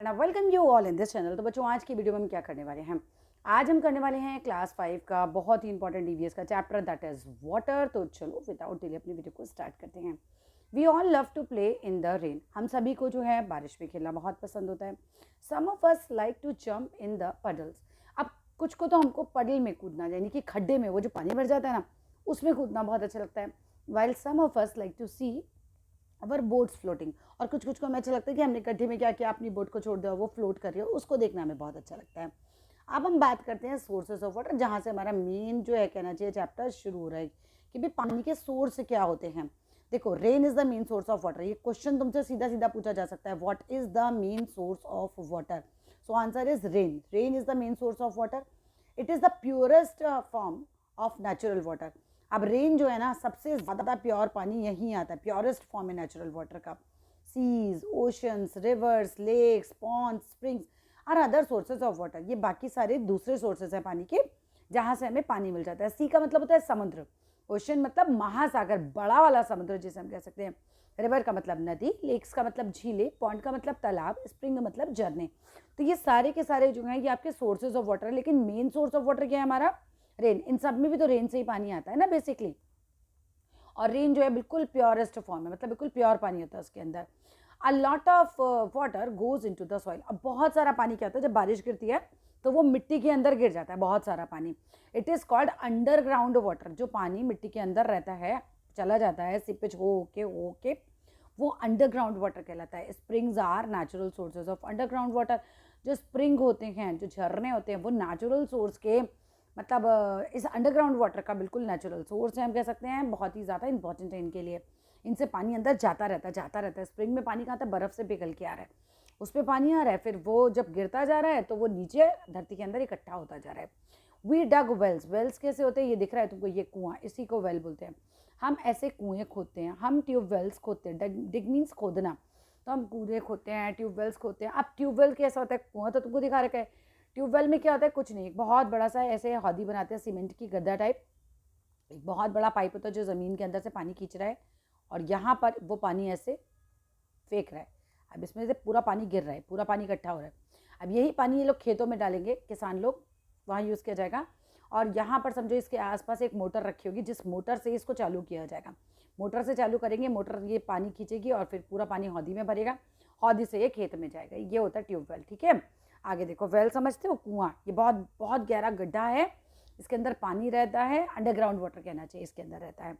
And welcome you all in this channel. तो बच्चों, आज की वीडियो में हम क्या करने वाले हैं? आज हम करने वाले हैं क्लास 5 का बहुत ही इंपॉर्टेंट ईवीएस का चैप्टर, दैट इज वाटर। तो चलो विदाउट डिले अपनी वीडियो को स्टार्ट करते हैं। We all love to play in the rain. हम सभी को जो है बारिश में खेलना बहुत पसंद होता है। Some of us like to jump in the puddles. अब कुछ को तो हमको पडल में कूदना, यानी कि खड्डे में, वो जो पानी भर जाता है ना, उसमें कूदना बहुत अच्छा लगता है। While some of us like to see our boats floating. और कुछ कुछ को हमें अच्छा लगता है कि हमने गड्ढे में क्या किया, अपनी बोट को छोड़ दिया, वो फ्लोट कर रही है, उसको देखना हमें बहुत अच्छा लगता है। अब हम बात करते हैं सोर्सेस ऑफ वाटर, जहाँ से हमारा मेन जो है कहना चाहिए चैप्टर शुरू हो रहा है कि भाई पानी के सोर्स क्या होते हैं। देखो, rain is the main source of water. ये क्वेश्चन तुमसे सीधा सीधा पूछा जा सकता है, what is the main source of water? So answer is rain. Rain is the main source of water. It is the purest form of natural water. अब rain जो है ना, सबसे ज़्यादा प्योर पानी यहीं आता है, प्योरेस्ट फॉर्म है नेचुरल वाटर का। Seas, oceans, rivers, lakes, ponds, springs और अदर सोर्सेज ऑफ वाटर, ये बाकी सारे दूसरे सोर्सेज हैं पानी के, जहाँ से हमें पानी मिल जाता है। सी का मतलब होता है समुद्र, ओशन मतलब महासागर, बड़ा वाला समुद्र जिसे हम कह सकते हैं। रिवर का मतलब नदी, लेक्स का मतलब झीलें, पॉन्ड का मतलब तालाब, स्प्रिंग का मतलब झरने। तो ये सारे के सारे जो हैं ये आपके सोर्सेज ऑफ वाटर है। लेकिन मेन सोर्स ऑफ वाटर क्या है हमारा? रेन। इन सब में भी तो रेन से ही पानी आता है ना बेसिकली। और रेन जो है बिल्कुल प्योरेस्ट फॉर्म है, मतलब बिल्कुल प्योर पानी होता है उसके अंदर। A lot of water goes into the soil. अब बहुत सारा पानी क्या होता है, जब बारिश गिरती है तो वो मिट्टी के अंदर गिर जाता है, बहुत सारा पानी। It is called underground water. जो पानी मिट्टी के अंदर रहता है, चला जाता है सीपेज हो के, वो अंडरग्राउंड वाटर कहलाता है। Springs are natural sources of underground water. जो स्प्रिंग होते हैं, जो झरने होते हैं, वो नेचुरल सोर्स के, मतलब इस अंडरग्राउंड वाटर का बिल्कुल नेचुरल सोर्स है, हम कह सकते हैं। बहुत ही ज़्यादा इंपॉर्टेंट है इनके लिए। इनसे पानी अंदर जाता रहता है। स्प्रिंग में पानी कहाँ था? बर्फ़ से पिघल के आ रहा है, उस पर पानी आ रहा है, फिर वो जब गिरता जा रहा है तो वो नीचे धरती के अंदर इकट्ठा होता जा रहा है। We dug Wales. वेल्स कैसे होते हैं? ये दिख रहा है तुमको, ये कुआं, इसी को वेल बोलते हैं। हम ऐसे कुएँ खोदते हैं, हम ट्यूबवेल्स खोदते हैं। डिग मीन्स खोदना, तो हम कुएँ खोदते हैं, ट्यूबवेल्स खोदते हैं। अब ट्यूबवेल कैसा होता है? कुआं तो तुमको दिखा रखा है। ट्यूबवेल में क्या होता है? कुछ नहीं, एक बहुत बड़ा सा ऐसे हौदी बनाते हैं, सीमेंट की गद्दा टाइप। एक बहुत बड़ा पाइप होता है जो ज़मीन के अंदर से पानी खींच रहा है, और यहाँ पर वो पानी ऐसे फेंक रहा है। अब इसमें से पूरा पानी गिर रहा है, पूरा पानी इकट्ठा हो रहा है। अब यही पानी ये लोग खेतों में डालेंगे, किसान लोग, वहाँ यूज़ किया जाएगा। और यहाँ पर समझो इसके आसपास एक मोटर रखी होगी, जिस मोटर से इसको चालू किया जाएगा। मोटर से चालू करेंगे, मोटर ये पानी खींचेगी और फिर पूरा पानी हौदी में भरेगा, हौदी से ये खेत में जाएगा। ये होता है ट्यूबवेल, ठीक है। आगे देखो, वेल समझते हो? कुआं। ये बहुत बहुत गहरा गड्ढा है, इसके अंदर पानी रहता है, अंडरग्राउंड वाटर कहना चाहिए, इसके अंदर रहता है।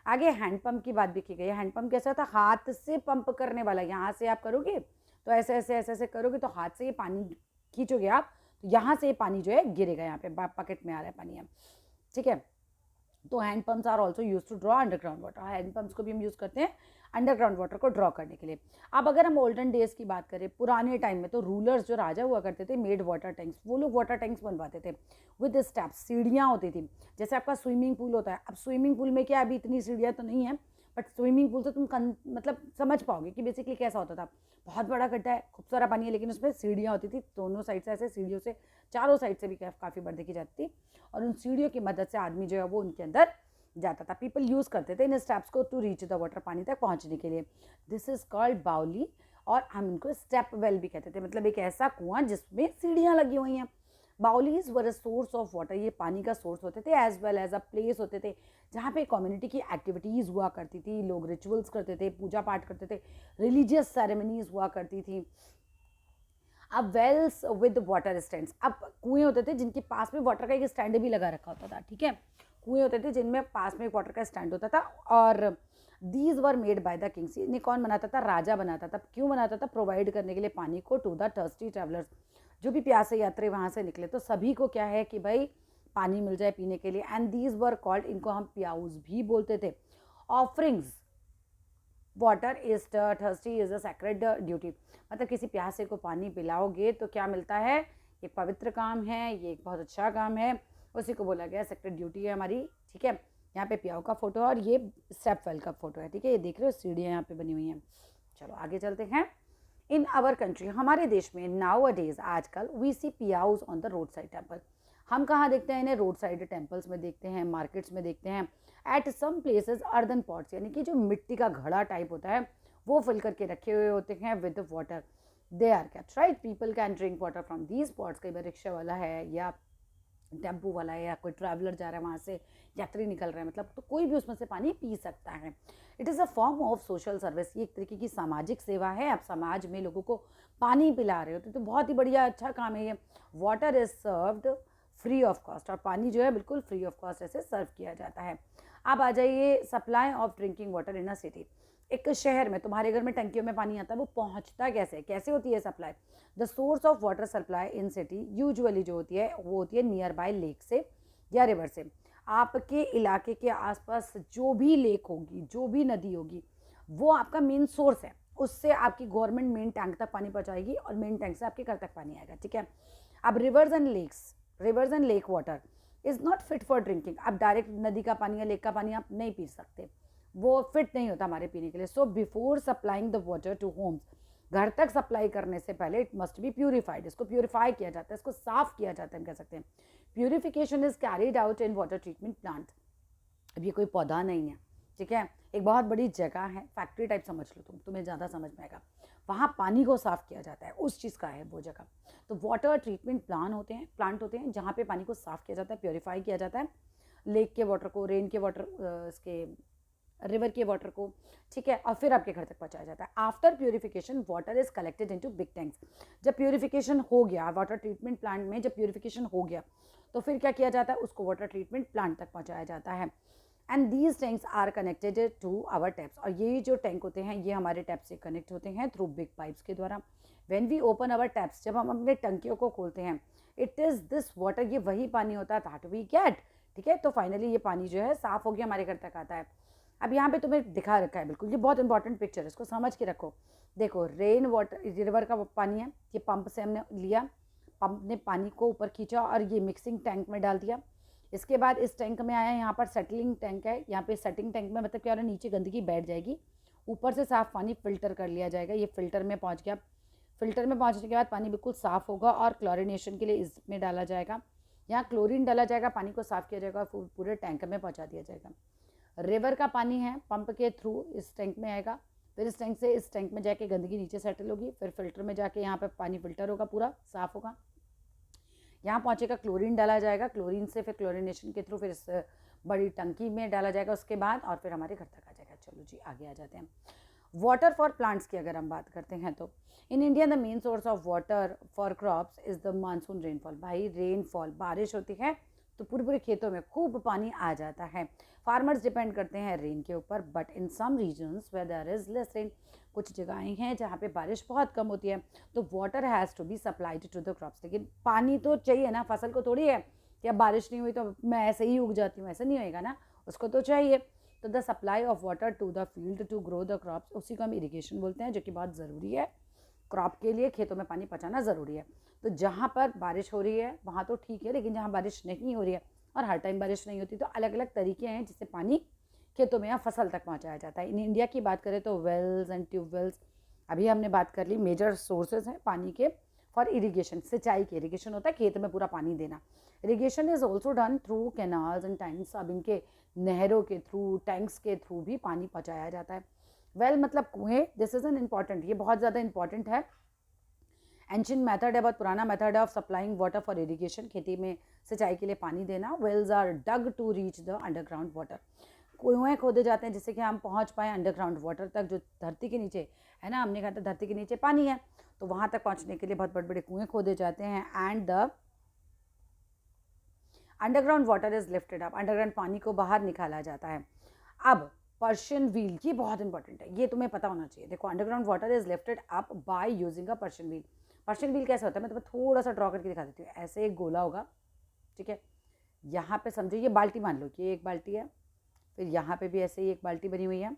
आगे हैंडपम्प की बात भी की गई है। हैंडपम्प कैसा होता है? हाथ से पंप करने वाला। यहाँ से आप करोगे तो ऐसे ऐसे ऐसे ऐसे करोगे तो हाथ से ये पानी खींचोगे आप, तो यहाँ से ये पानी जो है गिरेगा, यहाँ पे पॉकेट में आ रहा है पानी अब, ठीक है। तो hand pumps are also use to draw underground water. Hand pumps को भी हम यूज़ करते हैं अंडरग्राउंड वाटर को ड्रॉ करने के लिए। अब अगर हम ओल्डन डेज की बात करें, पुराने टाइम में, तो रूलर्स जो राजा हुआ करते थे, मेड वाटर टैंक्स, वो लोग वाटर टैंक्स बनवाते थे विद स्टेप्स। सीढ़ियाँ होती थी, जैसे आपका स्विमिंग पूल होता है। अब स्विमिंग पूल में क्या, अभी इतनी सीढ़ियाँ तो नहीं है, बट स्विमिंग पूल से तुम मतलब समझ पाओगे कि बेसिकली कैसा होता था। बहुत बड़ा गड्ढा है, खूब सारा पानी है, लेकिन उसमें सीढ़ियाँ होती थी दोनों साइड से, ऐसे सीढ़ियों से चारों साइड से भी काफ़ी बार देखी जाती थी, और उन सीढ़ियों की मदद से आदमी जो है वो उनके अंदर जाता था। पीपल यूज़ करते थे इन स्टेप्स को टू रीच द वाटर, पानी तक पहुंचने के लिए। दिस इज कॉल्ड बाउली, और हम इनको स्टेप वेल भी कहते थे, मतलब एक ऐसा कुआं जिसमें सीढ़ियाँ लगी हुई हैं। Baolis were a source of water, ये पानी का सोर्स होते थे, as well as a place होते थे जहाँ पे कम्युनिटी की एक्टिविटीज़ हुआ करती थी, लोग रिचुअल्स करते थे, पूजा पाठ करते थे, रिलीजियस सेरेमनीज हुआ करती थी। अब वेल्स विद वाटर स्टैंड्स। अब कुएं होते थे जिनके पास में वाटर का एक स्टैंड भी लगा रखा होता था, ठीक है। कुएं होते थे जिनमें पास में एक वाटर का स्टैंड होता था, और these were made by the Kings. इन्हें कौन बनाता था? राजा बनाता था। क्यों बनाता था? प्रोवाइड करने के लिए पानी को टू द थर्स्टी ट्रैवलर्स, जो भी प्यासे यात्री वहाँ से निकले, तो सभी को क्या है कि भाई पानी मिल जाए पीने के लिए। एंड दीज वर कॉल्ड, इनको हम प्याउस भी बोलते थे, offerings. Water is thirsty is a sacred duty, मतलब किसी प्यासे को पानी पिलाओगे तो क्या मिलता है? ये पवित्र काम है, ये एक बहुत अच्छा काम है, उसी को बोला गया सैक्रेड ड्यूटी है हमारी, ठीक है। यहाँ पे प्याऊ का फोटो है और ये स्टेप वेल का फोटो है, ठीक है। ये देख रहे हो सीढ़ियाँ यहाँ पे बनी हुई हैं। चलो आगे चलते हैं। इन आवर कंट्री, हमारे देश में, नाउ अ डेज, आजकल, we see pious on the road side temple. हम कहाँ देखते हैं इन्हें? रोड साइड टेम्पल्स में देखते हैं, मार्केट्स में देखते हैं। At some places earthen pots, यानी कि जो मिट्टी का घड़ा टाइप होता है वो फिल करके रखे हुए होते हैं with water. They are kept, right. People can drink water from these pots. कई बार रिक्शा वाला है या टेम्पू वाला है या कोई ट्रैवलर जा रहा है, वहाँ से यात्री निकल रहे हैं, मतलब तो कोई भी उसमें से पानी पी सकता है। It is a form of social service. ये एक तरीके की सामाजिक सेवा है। आप समाज में लोगों को पानी पिला रहे हो तो बहुत ही बढ़िया अच्छा काम है ये। Water is served free of cost, और पानी जो है बिल्कुल फ्री ऑफ कॉस्ट ऐसे सर्व किया जाता है। अब आ जाइए supply of drinking water in a city. एक शहर में तुम्हारे घर में टंकियों में पानी आता है, वो पहुंचता कैसे, कैसे होती है supply? The source of water supply in city usually जो होती है वो होती है नियर बाय लेक से या रिवर से। आपके इलाके के आसपास जो भी लेक होगी, जो भी नदी होगी, वो आपका मेन सोर्स है। उससे आपकी गवर्नमेंट मेन टैंक तक पानी पहुंचाएगी और मेन टैंक से आपके घर तक पानी आएगा, ठीक है। अब reverse and lake water is not fit for drinking. अब डायरेक्ट नदी का पानी या लेक का पानी आप नहीं पी सकते, वो फिट नहीं होता हमारे पीने के लिए। So before supplying the water to homes, घर तक सप्लाई करने से पहले इट मस्ट बी प्यूरिफाइड। इसको प्यूरिफाई किया जाता है, इसको साफ किया जाता है, हम कह सकते हैं। Purification is carried out in water treatment plant. अब ये कोई पौधा नहीं है, ठीक है, एक बहुत बड़ी जगह है, फैक्ट्री टाइप समझ लो तुम, तुम्हें ज़्यादा समझ में आएगा। वहाँ पानी को साफ़ किया जाता है, उस चीज़ का है वो जगह। तो वाटर ट्रीटमेंट प्लांट होते हैं जहाँ पे पानी को साफ़ किया जाता है, प्योरीफाई किया जाता है, लेक के वाटर को, रेन के वाटर, इसके रिवर के वाटर को, ठीक है, और फिर आपके घर तक पहुँचाया जाता है। After purification water is collected into big tanks. जब प्योरीफिकेशन हो गया वाटर ट्रीटमेंट प्लांट में, जब प्योरीफिकेशन हो गया तो फिर क्या किया जाता है, उसको वाटर ट्रीटमेंट प्लांट तक पहुँचाया जाता है। And these tanks are connected to our taps. और ये जो टैंक होते हैं ये हमारे टैप से कनेक्ट होते हैं थ्रू बिग पाइप्स के द्वारा। When we open our taps, जब हम अपने टंकियों को खोलते हैं, इट इज़ दिस वाटर, ये वही पानी होता है दैट वी गेट, ठीक है। तो फाइनली ये पानी जो है साफ़ हो गया, हमारे घर तक आता है। अब यहाँ पे तुम्हें दिखा रखा है बिल्कुल, ये बहुत इंपॉर्टेंट पिक्चर है, इसको समझ के रखो। देखो रेन वाटर, रिवर का पानी है, ये पंप से हमने लिया, पंप ने पानी को ऊपर खींचा और ये मिक्सिंग टैंक में डाल दिया। इसके बाद इस टैंक में आया, यहाँ पर सेटलिंग टैंक है, यहाँ पे सेटिंग टैंक में मतलब क्या हो रहा है, नीचे गंदगी बैठ जाएगी, ऊपर से साफ़ पानी फ़िल्टर कर लिया जाएगा। ये फ़िल्टर में पहुँच गया, फ़िल्टर में पहुँचने के बाद पानी बिल्कुल साफ़ होगा और क्लोरिनेशन के लिए इसमें डाला जाएगा। यहाँ क्लोरीन डाला जाएगा, पानी को साफ़ किया जाएगा और पूरे टैंक में पहुँचा दिया जाएगा। रिवर का पानी है, पंप के थ्रू इस टैंक में आएगा, फिर इस टैंक से इस टैंक में जाके गंदगी नीचे सेटल होगी, फिर फिल्टर में जाके यहाँ पे पानी फ़िल्टर होगा, पूरा साफ़ होगा, यहाँ पहुँचेगा, क्लोरीन डाला जाएगा, क्लोरीन से फिर क्लोरीनेशन के थ्रू फिर इस बड़ी टंकी में डाला जाएगा उसके बाद, और फिर हमारे घर तक आ जाएगा। चलो जी आगे आ जाते हैं। वाटर फॉर प्लांट्स की अगर हम बात करते हैं तो in India the main source of water for crops is the monsoon rainfall. भाई रेनफॉल, बारिश होती है तो पूरे पूरे खेतों में खूब पानी आ जाता है। फार्मर्स डिपेंड करते हैं रेन के ऊपर, but in some regions where there is less rain, कुछ जगहें हैं जहाँ पे बारिश बहुत कम होती है, तो water has to be supplied to the crops. लेकिन पानी तो चाहिए ना, फसल को थोड़ी है कि अब बारिश नहीं हुई तो मैं ऐसे ही उग जाती हूँ, ऐसा नहीं होएगा ना, उसको तो चाहिए। तो the supply of water to the field to grow the crops, उसी को हम इरीगेशन बोलते हैं, जो कि बहुत ज़रूरी है। क्रॉप के लिए खेतों में पानी पहुँचाना ज़रूरी है। तो जहाँ पर बारिश हो रही है वहाँ तो ठीक है, लेकिन जहाँ बारिश नहीं हो रही है और हर टाइम बारिश नहीं होती, तो अलग अलग तरीके हैं जिससे पानी खेतों में या फसल तक पहुँचाया जाता है। इन इंडिया की बात करें तो वेल्स एंड ट्यूबवेल्स, अभी हमने बात कर ली, मेजर सोर्सेज हैं पानी के फॉर इरीगेशन, सिंचाई के। इरीगेशन होता है खेत में पूरा पानी देना। Irrigation is also done through canals and tanks. अब इनके नहरों के थ्रू, टैंक्स के थ्रू भी पानी पहुँचाया जाता है। वेल मतलब कुएँ, दिस इज़ एन इम्पॉर्टेंट, ये बहुत ज़्यादा इंपॉर्टेंट है। एंशियंट मेथड है, बहुत पुराना मेथड है of supplying water for irrigation, खेती में सिंचाई के लिए पानी देना। Wells are dug to reach the underground water, कुएँ खोदे जाते हैं जिससे कि हम पहुंच पाएँ अंडरग्राउंड वाटर तक, जो धरती के नीचे है ना, हमने कहा था धरती के नीचे पानी है, तो वहाँ तक पहुँचने के लिए बहुत बड़े बड़े कुएँ खोदे जाते हैं। And the underground water is lifted up, underground पानी को बाहर निकाला जाता है। अब पर्शियन व्हील, ये बहुत इंपॉर्टेंट है, ये तुम्हें पता होना चाहिए। देखो underground water is lifted up by using a Persian wheel. Persian wheel कैसे होता है, मैं तुम्हें थोड़ा सा ड्रॉ करके दिखा देती हूँ। ऐसे एक गोला होगा, ठीक है, यहाँ पे समझो ये बाल्टी, मान लो कि ये एक बाल्टी है, फिर यहाँ पे भी ऐसे ही एक बाल्टी बनी हुई है,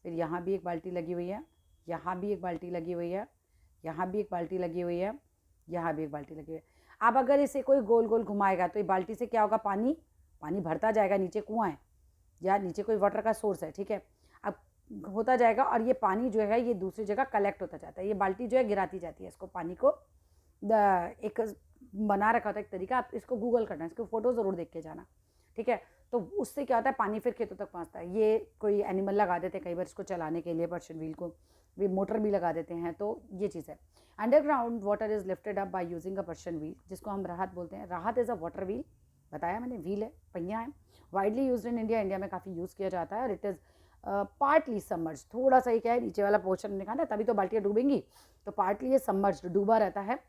फिर यहाँ भी एक बाल्टी लगी हुई है, यहाँ भी एक बाल्टी लगी हुई है, यहाँ भी एक बाल्टी लगी हुई है, यहाँ भी एक बाल्टी लगी हुई है। अब अगर इसे कोई गोल गोल घुमाएगा तो ये बाल्टी से क्या होगा, पानी पानी भरता जाएगा, नीचे कुआं है या नीचे कोई वाटर का सोर्स है, ठीक है। अब होता जाएगा और ये पानी जो है ये दूसरी जगह कलेक्ट होता जाता है। ये बाल्टी जो है गिराती जाती है, इसको पानी को एक बना रखा होता है एक तरीका, आप इसको गूगल करना, इसको फोटो ज़रूर देख के जाना, ठीक है। तो उससे क्या होता है, पानी फिर खेतों तक पहुंचता है। ये कोई एनिमल लगा देते हैं कई बार इसको चलाने के लिए, पर्शियन व्हील को, भी मोटर भी लगा देते हैं, तो ये चीज़ है। Underground water is lifted up by using a Persian wheel, जिसको हम राहत बोलते हैं। राहत इज़ अ वाटर व्हील, बताया मैंने, व्हील है, पहिया है। Widely used in India, India में काफ़ी यूज़ किया जाता है। और इट इज़ पार्टली सबमर्ज, थोड़ा सा ही क्या है, नीचे वाला पोर्शन निकाला तभी तो बाल्टियाँ डूबेंगी, तो पार्टली ये सबमर्ज, डूबा रहता है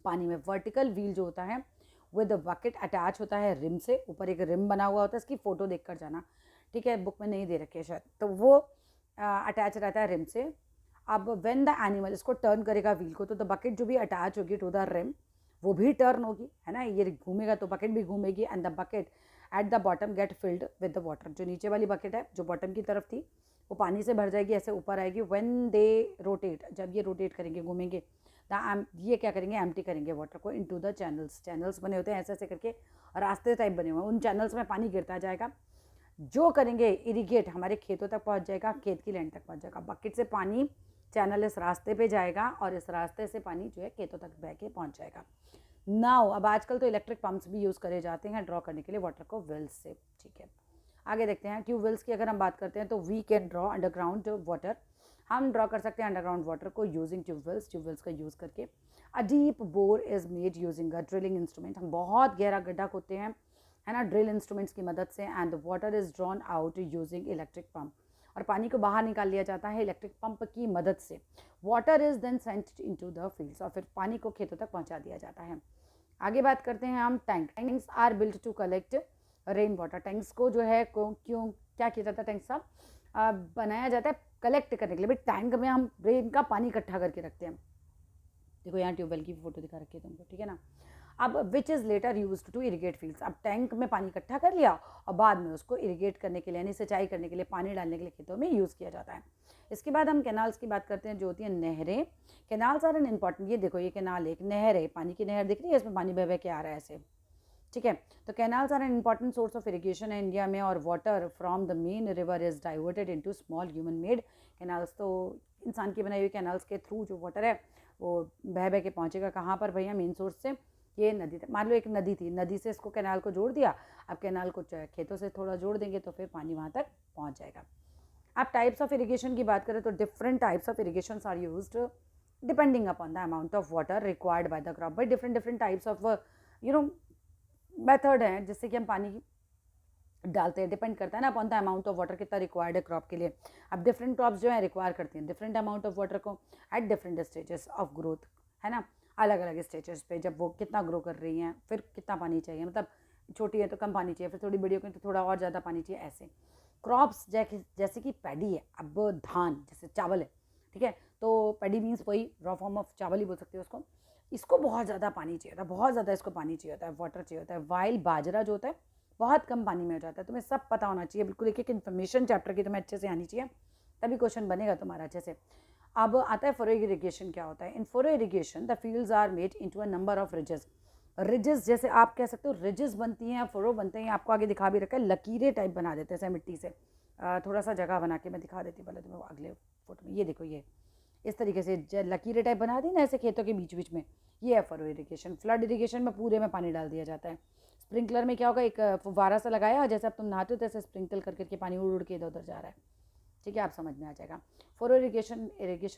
पानी में। वर्टिकल व्हील जो होता है विद बकेट अटैच होता है रिम से, ऊपर एक रिम बना हुआ होता है, इसकी फ़ोटो देख कर जाना, ठीक है, बुक में नहीं दे रखी है शायद, तो वो अटैच रहता है रिम से। अब व्हेन द एनिमल, इसको टर्न करेगा व्हील को, तो द बकेट जो भी अटैच होगी टू द रिम वो भी टर्न होगी, है ना, ये घूमेगा तो बकेट भी घूमेगी, and the bucket at the bottom get filled with the water, जो नीचे वाली बकेट है जो बॉटम की तरफ थी वो पानी से भर जाएगी, ऐसे ऊपर आएगी। व्हेन दे रोटेट, जब ये रोटेट करेंगे, घूमेंगे, ये क्या करेंगे, एम्प्टी करेंगे वाटर को इनटू द चैनल्स, चैनल्स बने होते हैं ऐसे ऐसे करके, रास्ते टाइप बने हुए हैं, उन चैनल्स में पानी गिरता जाएगा, जो करेंगे इरिगेट हमारे खेतों तक पहुंच जाएगा, खेत की लैंड तक पहुंच जाएगा। बकेट से पानी चैनल इस रास्ते पे जाएगा और इस रास्ते से पानी जो है खेतों तक बह के पहुंच जाएगा। नाउ अब आजकल तो इलेक्ट्रिक पंप्स भी यूज़ करे जाते हैं ड्रॉ करने के लिए वाटर को वेल्स से, ठीक है। आगे देखते हैं ट्यूबवेल्स की अगर हम बात करते हैं तो we can draw underground water, हम ड्रॉ कर सकते हैं अंडरग्राउंड वाटर को यूजिंग ट्यूबवेल्स, ट्यूबवेल्स का यूज़ करके। A deep bore is made using a drilling instrument, हम बहुत गहरा गड्ढा खोदते हैं, है ना, ड्रिल इंस्ट्रूमेंट्स की मदद से। And the water is drawn out using electric pump, और पानी को बाहर निकाल लिया जाता है इलेक्ट्रिक पंप की मदद से। Water is then sent into the fields, और फिर पानी को खेतों तक पहुंचा दिया जाता है। आगे बात करते हैं हम tank, tanks are built to collect rain water, tanks को जो है क्यों क्या किया जाता है, टैंक्स का बनाया जाता है कलेक्ट करने के लिए। भाई टैंक में हम रेन का पानी इकट्ठा करके रखते हैं, देखो यहाँ ट्यूबवेल की फोटो दिखा रखी है तुमको, ठीक है ना। अब which is later use to irrigate fields, अब टैंक में पानी इकट्ठा कर लिया और बाद में उसको इरीगेट करने के लिए, यानी सिंचाई करने के लिए, पानी डालने के लिए खेतों में यूज़ किया जाता है। इसके बाद हम कैनाल्स की बात करते हैं, जो होती है नहरें। कैनाल्स आर एन इम्पॉर्टेंट, ये देखो ये कैनाल एक नहर है, पानी की नहर दिख रही है, इसमें पानी बह बह के आ रहा है ऐसे, ठीक है। तो canals are an important source of irrigation है इंडिया में, और water from the main river is diverted into small human made canals, तो इंसान की बनाई हुई कैनाल्स के थ्रू जो वाटर है वो बह बह के पहुँचेगा कहाँ पर भैया, मेन सोर्स से, ये नदी तक। मान लो एक नदी थी, नदी से इसको कैनाल को जोड़ दिया, अब कैनाल को खेतों से थोड़ा जोड़ देंगे तो फिर पानी वहाँ तक पहुँच जाएगा। अब टाइप्स ऑफ इरीगेशन की बात करें तो different types of irrigation are used depending upon the amount of water required by the crop. But different types of method हैं जिससे कि हम पानी डालते हैं, डिपेंड करता है ना upon the amount of water कितना रिक्वायर्ड है क्रॉप के लिए। अब डिफरेंट क्रॉप्स जो है रिक्वायर करती हैं डिफरेंट अमाउंट ऑफ वाटर को at different stages of growth, है ना, अलग अलग स्टेजेस पे, जब वो कितना ग्रो कर रही हैं फिर कितना पानी चाहिए, मतलब छोटी है तो कम पानी चाहिए, फिर थोड़ी बड़ी हो गई तो थोड़ा और ज़्यादा पानी चाहिए, ऐसे। क्रॉप्स जैसे कि पैडी है, अब धान जैसे चावल है, ठीक है, तो पैडी मीन्स वही रॉ फॉर्म ऑफ चावल ही बोल सकते हो उसको, इसको बहुत ज़्यादा पानी चाहिए होता है, बहुत ज़्यादा इसको पानी चाहिए होता है, वाटर चाहिए होता है। वाइल बाजरा जो होता है बहुत कम पानी में हो जाता है, तुम्हें सब पता होना चाहिए, बिल्कुल एक एक इन्फॉर्मेशन चैप्टर की तुम्हें अच्छे से आनी चाहिए, तभी क्वेश्चन बनेगा तुम्हारा अच्छे से। अब आता है फरो इरीगेशन क्या होता है। In furrow irrigation the fields are made into a number of ridges, ridges जैसे आप कह सकते हो रिजेस बनती हैं, फरो बनते हैं, आपको आगे दिखा भी रखा है, लकीरें टाइप बना देते हैं मिट्टी से। थोड़ा सा जगह बना के मैं दिखा देती हूँ पहले तुम्हें अगले फोटो में, ये देखो ये इस तरीके से लकीरें टाइप बना दी ना ऐसे खेतों के बीच बीच में, ये है फरो इरीगेशन। फ्लड इरीगेशन में पूरे में पानी डाल दिया जाता है। स्प्रिंकलर में क्या होगा, एक फुव्वारा सा लगाया, जैसे अब तुम नहाते हो तैसे स्प्रिंकल कर करके पानी उड़ उड़ के इधर उधर जा रहा है, ठीक है, आप समझ में आ जाएगा। फरो इरीगेशन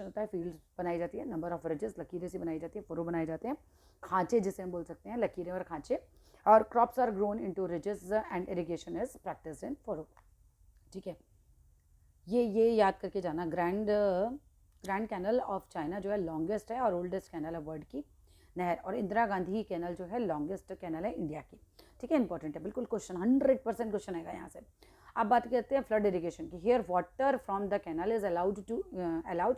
होता है, फील्ड बनाई जाती है, नंबर ऑफ रिजेस, लकीरें से बनाई जाती है, फरो बनाए जाते हैं, खांचे जिसे हम बोल सकते हैं, लकीरें और खांचे, और crops are grown into ridges and irrigation is practised in furrow, ठीक है। ये याद करके जाना, ग्रैंड कैनल ऑफ चाइना जो है लॉन्गेस्ट है और ओल्डेस्ट कैनल है वर्ल्ड की नहर, और इंदिरा गांधी कैनल जो है लॉन्गेस्ट कैनल है इंडिया की, ठीक है, इंपॉर्टेंट है बिल्कुल, क्वेश्चन 100% क्वेश्चन आएगा यहाँ से। अब बात करते हैं फ्लड इरीगेशन की। Here water from the canal is allowed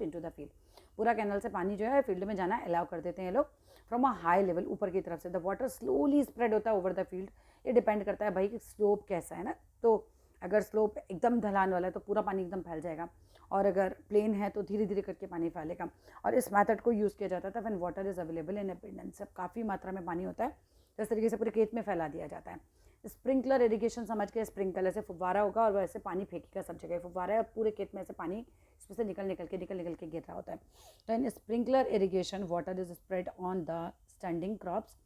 into the field, पूरा कैनल से पानी जो है फील्ड में जाना अलाउ कर देते हैं ये लोग, फ्रॉम अ हाई लेवल, ऊपर की तरफ से। द वाटर स्लोली स्प्रेड होता है ओवर द फील्ड, ये डिपेंड करता है भाई कि स्लोप कैसा है ना, तो अगर स्लोप एकदम ढलान वाला है तो पूरा पानी एकदम फैल जाएगा, और अगर प्लेन है तो धीरे धीरे करके पानी फैलेगा। और इस मेथड को यूज़ किया जाता था when water is available in abundance, जब काफ़ी मात्रा में पानी होता है तो इस तरीके से पूरे खेत में फैला दिया जाता है। स्प्रिंकलर इरीगेशन समझ के, स्प्रिंकलर से फुव्वारा होगा और वैसे पानी फेंकेगा सब जगह, फुव्वारा है और पूरे खेत में ऐसे पानी इसमें से निकल के गिर रहा होता है। तो in sprinkler irrigation water is spread on the standing crops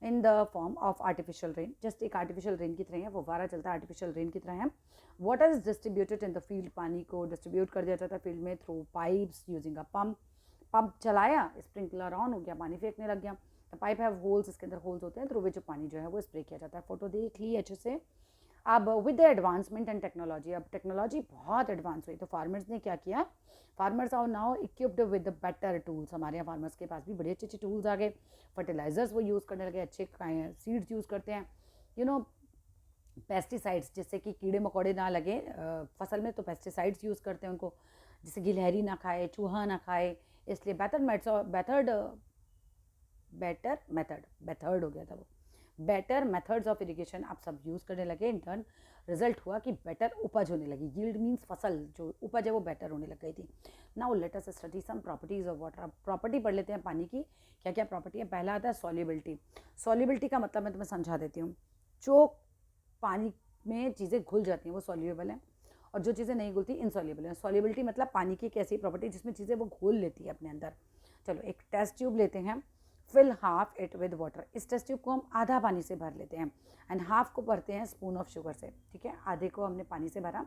in the form of artificial rain, just एक आर्टिफिशियल रेन की तरह है, फुव्वारा चलता है आर्टिफिशियल रेन की तरह है। Water is distributed in the field, पानी को डिस्ट्रीब्यूट कर दिया जाता है फील्ड में through pipes using a pump. Pump चलाया, स्प्रिंकलर ऑन हो गया, पानी फेंकने लग गया। द पाइप हैव होल्स, इसके अंदर होल्स होते हैं थ्रू विच पानी जो है वो स्प्रे किया जाता है। फोटो देख ली अच्छे से। अब with the advancement and technology, अब टेक्नोलॉजी बहुत एडवांस हुई तो फार्मर्स ने क्या किया, farmers are now equipped with better tools. हमारे यहाँ फार्मर्स के पास भी बड़े अच्छे अच्छे टूल्स आ गए, फर्टिलाइजर्स वो यूज़ करने लगे, अच्छे सीड्स यूज़ करते हैं, पेस्टिसाइड्स, जिससे कि कीड़े मकोड़े ना लगे फसल में, तो पेस्टिसाइड्स यूज़ करते हैं उनको, जिससे गिलहरी ना खाए, चूहा ना खाए, इसलिए बेथर्ड हो गया था वो, बेटर मेथड्स ऑफ इरिगेशन आप सब यूज़ करने लगे। इन टर्न रिजल्ट हुआ कि बेटर उपज होने लगी, यील्ड मीन्स फसल, जो उपज है वो बेटर होने लग गई थी। Now let us study some properties of water. अब प्रॉपर्टी पढ़ लेते हैं पानी की, क्या क्या प्रॉपर्टी है। पहला आता है सॉल्युबिलिटी। सॉल्युबिलिटी का मतलब मैं तुम्हें समझा देती हूँ। जो पानी में चीज़ें घुल जाती हैं वो सॉल्युबल हैं, और जो चीज़ें नहीं घुलती इनसॉल्युबल हैं। सॉल्युबिलिटी मतलब पानी की एक ऐसी प्रॉपर्टी जिसमें चीज़ें वो घोल लेती है अपने अंदर। चलो एक टेस्ट ट्यूब लेते हैं, fill half it with water. इस टेस्ट ट्यूब को हम आधा पानी से भर लेते हैं, एंड हाफ को भरते हैं स्पून ऑफ शुगर से, ठीक है। आधे को हमने पानी से भरा,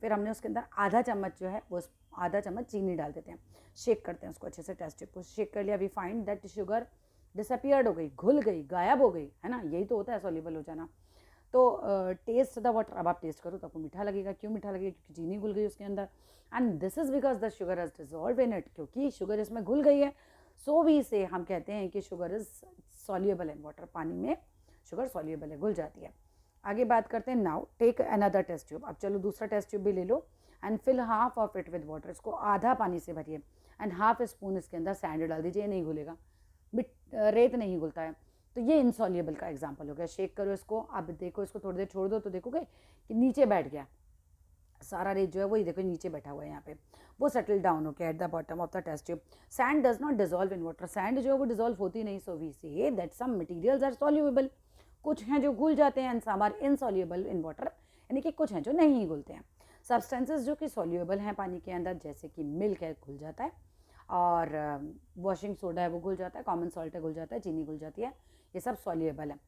फिर हमने उसके अंदर आधा चम्मच जो है वो आधा चम्मच चीनी डाल देते हैं, शेक करते हैं उसको अच्छे से। टेस्ट ट्यूब को शेक कर लिया, we find that sugar disappeared हो गई, घुल गई, गायब हो गई, है ना, यही तो होता है सॉल्युबल हो जाना। तो टेस्ट द वाटर, अब आप टेस्ट करो तो आपको मीठा लगेगा। क्यों मीठा लगेगा? क्योंकि चीनी घुल गई उसके अंदर, and this is because the sugar has dissolve in it, क्योंकि शुगर इसमें घुल गई है। सो वी से हम कहते हैं कि sugar is soluble in water, पानी में शुगर सॉल्युबल है, घुल जाती है। आगे बात करते हैं। Now take another test tube. अब चलो दूसरा टेस्ट ट्यूब भी ले लो, and fill half of it with water. इसको आधा पानी से भरिए, एंड हाफ स्पून इसके अंदर सैंड डाल दीजिए, नहीं घुलेगा, रेत नहीं घुलता है। तो ये इनसॉल्युबल का एग्जाम्पल हो गया। शेक करो इसको, अब देखो इसको थोड़ी देर छोड़ दो तो देखोगे कि नीचे बैठ गया सारा रेत जो है, वही देखो नीचे बैठा हुआ है यहाँ पे, वो सेटल डाउन हो गया at the bottom of the test tube. Sand does not dissolve in water, sand जो है वो डिजॉल्व होती नहीं। So we see that some materials are soluble, कुछ हैं जो घुल जाते हैं, and some are insoluble in water, यानी कि कुछ हैं जो नहीं घुलते हैं। सब्सटेंसेस जो कि सॉल्युबल हैं पानी के अंदर, जैसे कि मिल्क है घुल जाता है, और वॉशिंग सोडा है वो घुल जाता है, कॉमन सॉल्ट है घुल जाता है, चीनी घुल जाती है, ये सब सॉल्युबल है।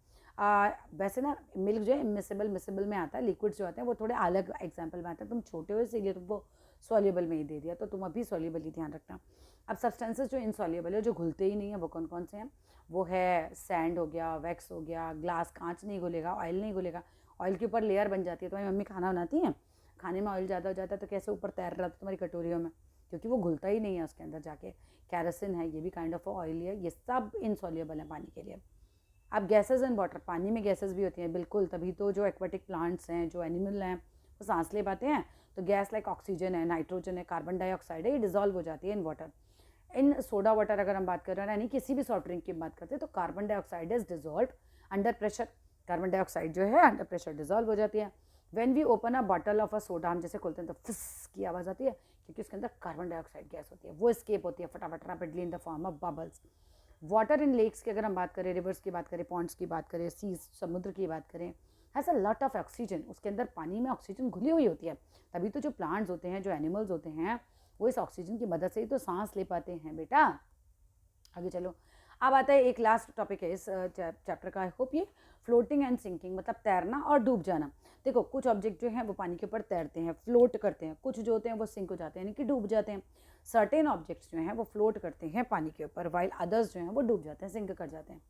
वैसे ना मिल्क जो है मिसिबल में आता है, लिक्विड्स जो आते हैं वो थोड़े अलग एग्जाम्पल में आते हैं। तुम छोटे हो इसीलिए तुम वो सॉल्युबल में ही दे दिया, तो तुम अभी सॉल्युबल ही ध्यान रखना। अब सब्सटेंसेस जो इनसॉल्युबल है, जो घुलते ही नहीं है, वो कौन कौन से हैं? वो है सैंड हो गया, वैक्स हो गया, ग्लास कांच नहीं घुलेगा, ऑयल नहीं घुलेगा। ऑयल के ऊपर लेयर बन जाती है। तुम्हारी मम्मी खाना बनाती हैं, खाने में ऑयल ज़्यादा हो जाता है तो कैसे ऊपर तैर रहा था तुम्हारी कटोरियों में, क्योंकि वो घुलता ही नहीं है उसके अंदर जाके। कैरोसिन है, ये भी काइंड ऑफ ऑयल है, ये सब इनसॉल्युबल है पानी के लिए। अब गैसेज एंड वाटर, पानी में गैसेज भी होती हैं बिल्कुल, तभी तो जो एक्वाटिक प्लांट्स हैं, जो एनिमल हैं, वो सांस ले पाते हैं। तो गैस लाइक ऑक्सीजन है, नाइट्रोजन है, कार्बन डाइऑक्साइड है, ये डिजॉल्व हो जाती है in water. In soda water अगर हम बात कर रहे हैं, यानी किसी भी सॉफ्ट ड्रिंक की बात करते हैं, तो carbon dioxide is dissolve under pressure. Carbon dioxide जो है अंडर प्रेशर डिजॉल्व हो जाती है। When we open a bottle of a soda, हम जैसे खोलते हैं तो फिस की आवाज़ आती है, क्योंकि उसके अंदर कार्बन डाइऑक्साइड गैस होती है, वो स्केप होती है फटाफट rapidly in the form of bubbles. Water in lakes की अगर हम बात करें, रिवर्स की बात करें, पॉन्ड्स की बात करें, सीज समुद्र की बात करें, has a lot of oxygen. उसके अंदर पानी में ऑक्सीजन घुली हुई होती है, तभी तो जो प्लांट्स होते हैं, जो एनिमल्स होते हैं, वो इस ऑक्सीजन की मदद से ही तो सांस ले पाते हैं बेटा। आगे चलो। अब आता है एक लास्ट टॉपिक है इस चैप्टर का, आई होप ये फ्लोटिंग एंड सिंकिंग, मतलब तैरना और डूब जाना। देखो कुछ ऑब्जेक्ट जो हैं वो पानी के ऊपर तैरते हैं, फ्लोट करते हैं, कुछ जो होते हैं वो सिंक हो जाते हैं, यानी कि डूब जाते हैं। सर्टेन ऑब्जेक्ट्स जो हैं वो फ्लोट करते हैं पानी के ऊपर, वाइल अदर्स जो हैं वो डूब जाते हैं, सिंक कर जाते हैं।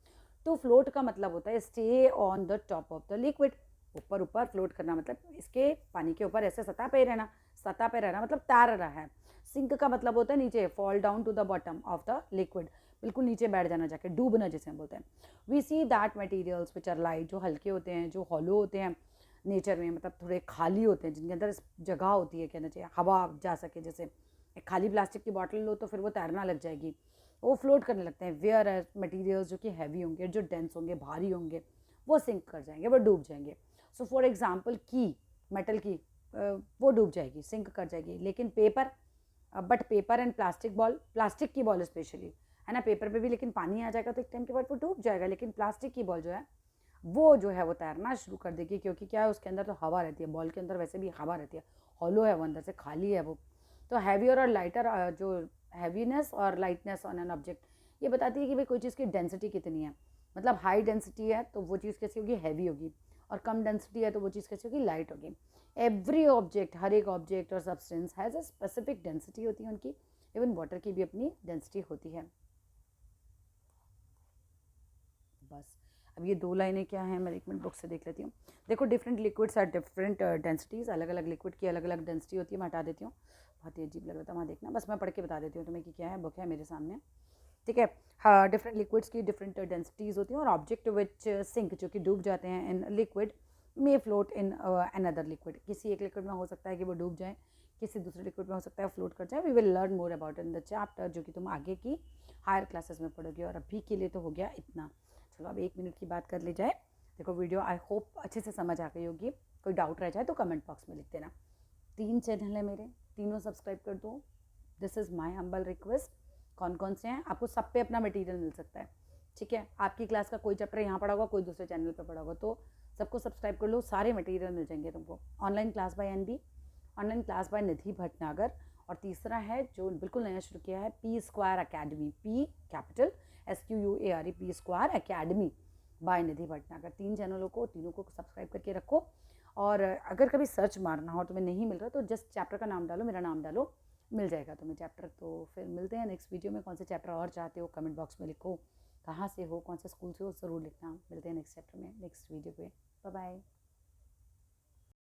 तो फ्लोट का मतलब होता है stay on the top of the liquid, ऊपर ऊपर फ्लोट करना, मतलब इसके पानी के ऊपर ऐसे सतह पे रहना, सतह पे रहना मतलब तैर रहा है। सिंक का मतलब होता है नीचे, fall down to the bottom of the liquid, बिल्कुल नीचे बैठ जाना, जाके डूबना जिसे हम बोलते हैं। We see that materials which are light, जो हल्के होते हैं, जो हॉलो होते हैं नेचर में, मतलब थोड़े खाली होते हैं, जिनके अंदर जगह होती है, कहना चाहिए हवा जा सके। जैसे एक खाली प्लास्टिक की बॉटल लो तो फिर वो तैरना लग जाएगी, वो फ्लोट करने लगते हैं। वेयर एज मटीरियल्स जो कि हैवी होंगे, जो डेंस होंगे, भारी होंगे, वो सिंक कर जाएंगे, वो डूब जाएंगे। सो फॉर एग्जाम्पल की, मेटल की, वो डूब जाएगी, सिंक कर जाएगी। लेकिन paper, but paper and plastic ball, plastic की बॉल स्पेशली, है ना, पेपर पे भी लेकिन पानी आ जाएगा तो एक टाइम के बाद वो डूब जाएगा, लेकिन प्लास्टिक की बॉल जो है वो तैरना शुरू कर देगी, क्योंकि क्या है, उसके अंदर तो हवा रहती है, बॉल के अंदर वैसे भी हवा रहती है, हॉलो है वो, अंदर से खाली है वो। तो हैवियर और लाइटर, जो हैवीनेस और लाइटनेस ऑन एन ऑब्जेक्ट, ये बताती है कि भाई कोई चीज़ की डेंसिटी कितनी है। मतलब हाई डेंसिटी है तो वो चीज़ कैसी होगी, हैवी होगी, और कम डेंसिटी है तो वो चीज़ कैसी होगी, लाइट होगी। एवरी ऑब्जेक्ट, हर एक ऑब्जेक्ट और substance has a specific density होती है उनकी, इवन वाटर की भी अपनी डेंसिटी होती है। बस अब ये 2 लाइनें क्या हैं, मैं 1 मिनट बुक से देख लेती हूँ। देखो, different liquids are different densities, अलग अलग लिक्विड की अलग अलग डेंसिटी होती है। मैं हटा देती हूँ, बहुत ही अजीब लग रहा था वहाँ देखना, बस मैं पढ़ के बता देती हूँ तुम्हें कि क्या है, बुक है मेरे सामने, ठीक है। हाँ, डिफरेंट लिक्विड्स की डिफरेंट डेंसिटीज़ होती हैं, और ऑब्जेक्ट विच सिंक, जो कि डूब जाते हैं in liquid, may float in another liquid. किसी एक लिक्विड में हो सकता है कि वो डूब जाए, किसी दूसरे लिक्विड में हो सकता है फ्लोट कर जाए। We will learn more about in the chapter, जो कि तुम आगे की हायर क्लासेस में पढ़ोगे। और अभी के लिए तो हो गया इतना। चलो अब 1 मिनट की बात कर ली जाए। देखो, वीडियो आई होप अच्छे से समझ आ गई होगी। कोई डाउट रह जाए तो कमेंट बॉक्स में लिख देना। 3 चैनल है मेरे, तीनों सब्सक्राइब कर दो। This is my humble request. कौन कौन से हैं, आपको सब पे अपना मटेरियल मिल सकता है, ठीक है। आपकी क्लास का कोई चैप्टर यहाँ पढ़ा होगा, कोई दूसरे चैनल पे पढ़ा होगा, तो सबको सब्सक्राइब कर लो, सारे मटेरियल मिल जाएंगे तुमको। Online class by NB, online class by Nidhi Bhatnagar, और तीसरा है जो बिल्कुल नया शुरू किया है, P square academy, P capital SQUARE, P square academy by Nidhi Bhatnagar. 3 चैनलों को, तीनों को सब्सक्राइब करके रखो। और अगर कभी सर्च मारना हो तुम्हें नहीं मिल रहा तो जस्ट चैप्टर का नाम डालो, मेरा नाम डालो, मिल जाएगा तुम्हें चैप्टर। तो फिर मिलते हैं नेक्स्ट वीडियो में। कौन से चैप्टर और चाहते हो कमेंट बॉक्स में लिखो, कहाँ से हो, कौन से स्कूल से हो, ज़रूर लिखना। मिलते हैं नेक्स्ट चैप्टर में, नेक्स्ट वीडियो पे। Bye bye.